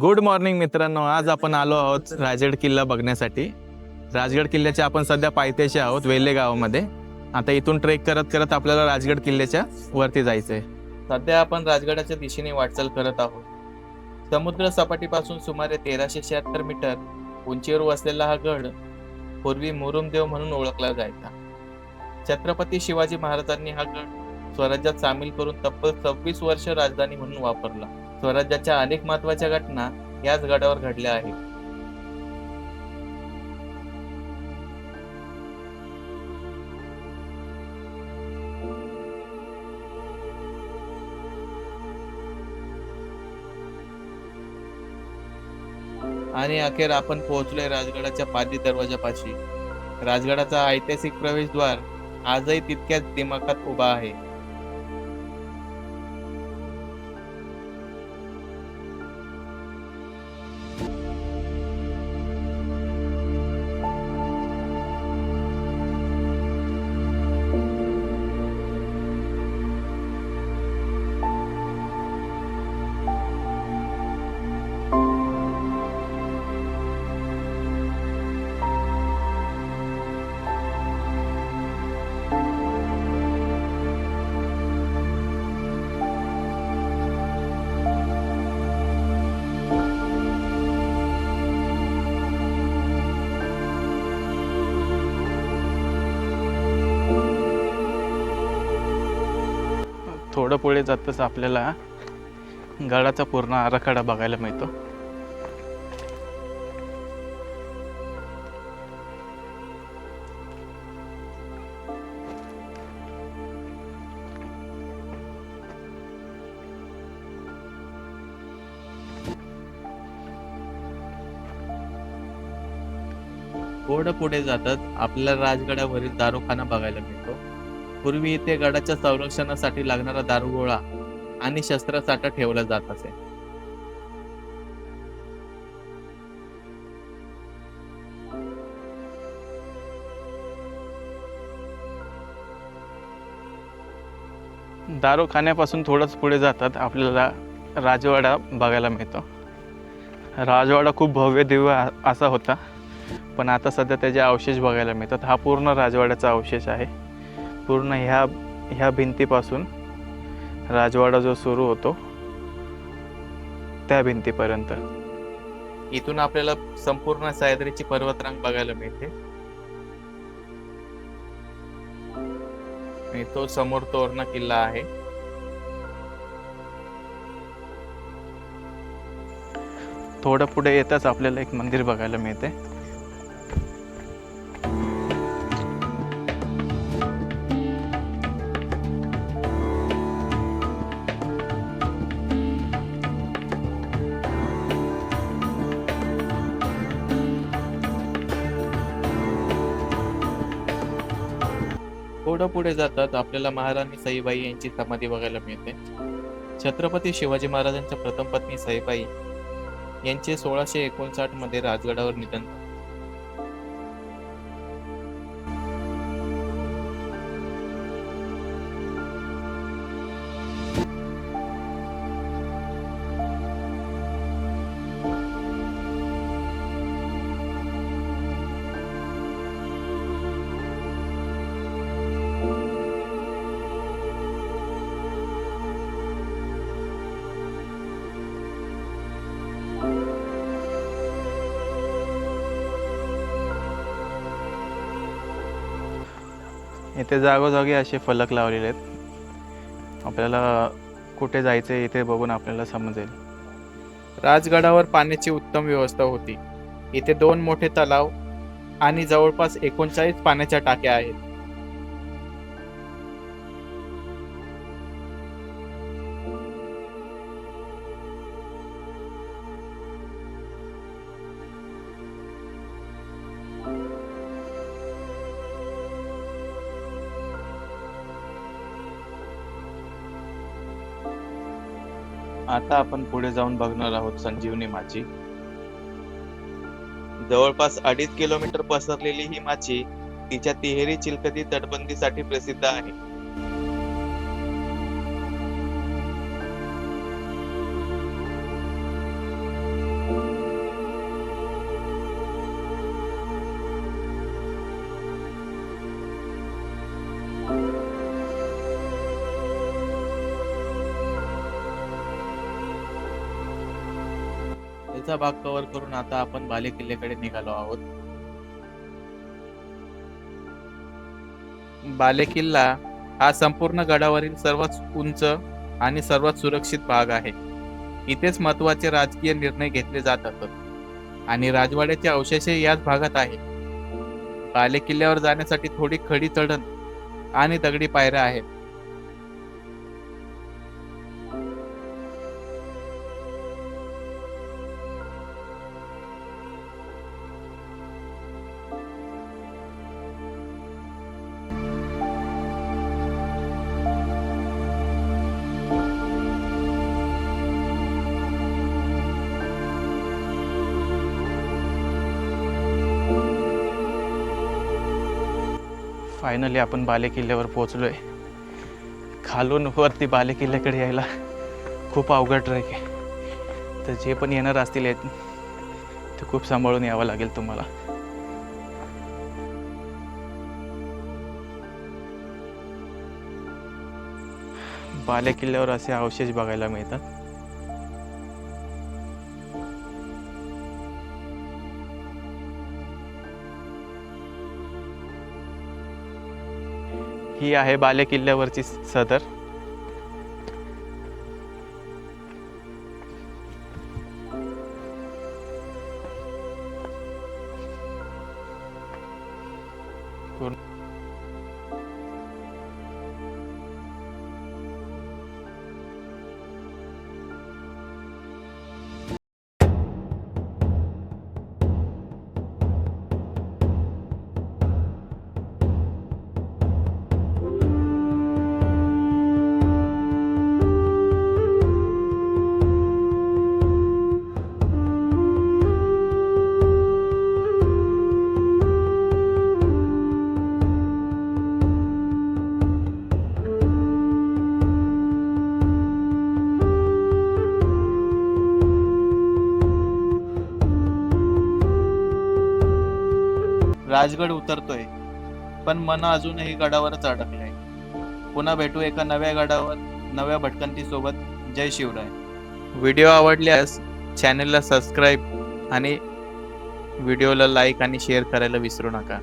Good morning मित्रांनो, आज आपण आलो आहोत राजगड किल्ला बघण्यासाठी। राजगड किल्ल्याच्या आपण सध्या पायथ्याशी आहोत वेल्हे गावामध्ये। आता इथून ट्रेक करत करत आपल्याला राजगड किल्ल्याच्या वरती जायचंय। सध्या आपण राजगडाच्या दिशेने वाटचाल करत आहोत। समुद्र सपाटीपासून सुमारे 1376 मीटर उंचीवर वसलेला हा गड पूर्वी मुरुमदेव म्हणून ओळखला जायचा। छत्रपती शिवाजी महाराजांनी हा गड स्वराज्यात सामील करून तब्बल 26 वर्ष राजधानी म्हणून वापरला। स्वराज्याच्या अनेक महत्त्वाच्या घटना याच गडावर घडल्या आहेत। आणि अखेर आपण पोहोचलोय राजगडाच्या पादी दरवाजापाशी। राजगडाचा ऐतिहासिक प्रवेशद्वार आजही तितक्याच दिमाखात उभा आहे। थोडं पुढे जाताच आपल्याला गडाचा पूर्ण आराखडा बघायला मिळतो। थोडं पुढे जातात आपल्याला राजगडावरील दारूखाना बघायला मिळतो। पूर्वी इथे गडाच्या संरक्षणासाठी लागणारा दारुगोळा आणि शस्त्रसाठा ठेवला जात असे। दारूखान्यापासून थोडंच पुढे जातात आपल्याला राजवाडा बघायला मिळतो। राजवाडा खूप भव्य दिव्य असा होता, पण आता सध्या त्याचे अवशेष बघायला मिळतात। हा पूर्ण राजवाड्याचा अवशेष आहे। पूर्ण ह्या भिंतीपासून राजवाडा जो सुरू होतो त्या भिंतीपर्यंत। इथून आपल्याला संपूर्ण सह्याद्रीची पर्वतरांग बघायला मिळते। आणि तो समोर तोरणा किल्ला आहे। थोडं पुढे येताच आपल्याला एक मंदिर बघायला मिळते। थोडं पुढे जातात आपल्याला महाराणी सईबाई यांची समाधी बघायला मिळते। छत्रपती शिवाजी महाराजांच्या प्रथम पत्नी सईबाई यांचे 1659 मध्ये राजगडावर निधन झाले। इथे जागोजागी असे फलक लावलेले आहेत। आपल्याला कुठे जायचे इथे बघून आपल्याला समजेल। राजगडावर पाण्याची उत्तम व्यवस्था होती। इथे 2 मोठे तलाव आणि जवळपास 39 पाण्याच्या टाक्या आहेत। आता आपण पुढे जाऊन बघणार आहोत संजीवनी माची। जवळपास 2.5 किलोमीटर पसरलेली ही माची तिच्या तिहेरी चिलखती तटबंदीसाठी प्रसिद्ध आहे। वरचा भाग कव्हर करून आता आपण बाले किल्ल्याकडे निघालो आहोत. बाले किल्ला हा संपूर्ण गडावरील सर्वात उंच आणि सर्वात सुरक्षित भाग आहे. इथेच महत्त्वाचे राजकीय निर्णय घेतले जात असत आणि राजवाड्याचे अवशेषही याच भागात आहे. बाले किल्ल्यावर जाण्यासाठी थोडी खडी चढण आणि दगडी पायऱ्या आहेत. फायनली आपण बाले किल्ल्यावर पोहोचलोय. खालून वरती बाले किल्ल्याकडे यायला खूप अवघड ट्रेक आहे. तर जे पण येणार असतील ते खूप सांभाळून यावं लागेल तुम्हाला. बाले किल्ल्यावर असे अवशेष बघायला मिळतात. ही आहे बाले किल्ल्यावरची सदर. राजगड उतरतोय, पण मन अजूनही गडावरच अडकलंय. पुन्हा भेटू एका नव्या गडावर, नव्या भटकंती सोबत. जय शिवराय. व्हिडिओ आवडल्यास चॅनलला सबस्क्राईब आणि व्हिडिओला लाईक आणि शेअर करायला विसरू नका.